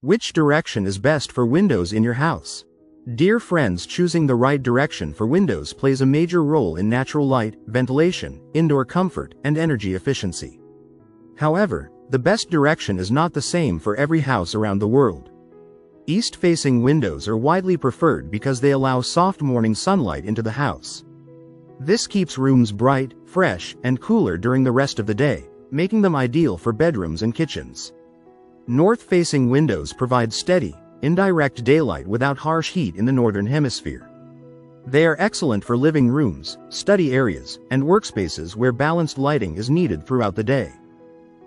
Which direction is best for windows in your house? Dear friends, choosing the right direction for windows plays a major role in natural light, ventilation, indoor comfort, and energy efficiency. However, the best direction is not the same for every house around the world. East-facing windows are widely preferred because they allow soft morning sunlight into the house. This keeps rooms bright, fresh, and cooler during the rest of the day, making them ideal for bedrooms and kitchens. North-facing windows provide steady, indirect daylight without harsh heat in the northern hemisphere. They are excellent for living rooms, study areas, and workspaces where balanced lighting is needed throughout the day.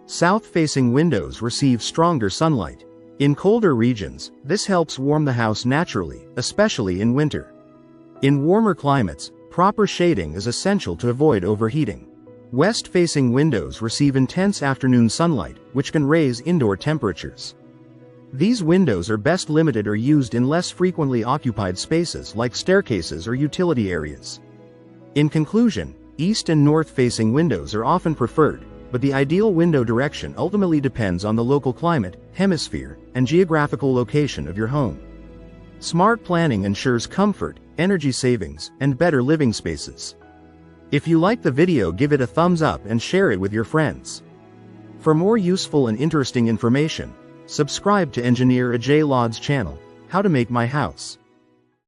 South-facing windows receive stronger sunlight. In colder regions, this helps warm the house naturally, especially in winter. In warmer climates, proper shading is essential to avoid overheating. West-facing windows receive intense afternoon sunlight, which can raise indoor temperatures. These windows are best limited or used in less frequently occupied spaces like staircases or utility areas. In conclusion, east and north-facing windows are often preferred, but the ideal window direction ultimately depends on the local climate, hemisphere, and geographical location of your home. Smart planning ensures comfort, energy savings, and better living spaces. If you like the video, give it a thumbs up and share it with your friends. For more useful and interesting information, subscribe to Engineer Ajay Lod's channel, How to Make My House.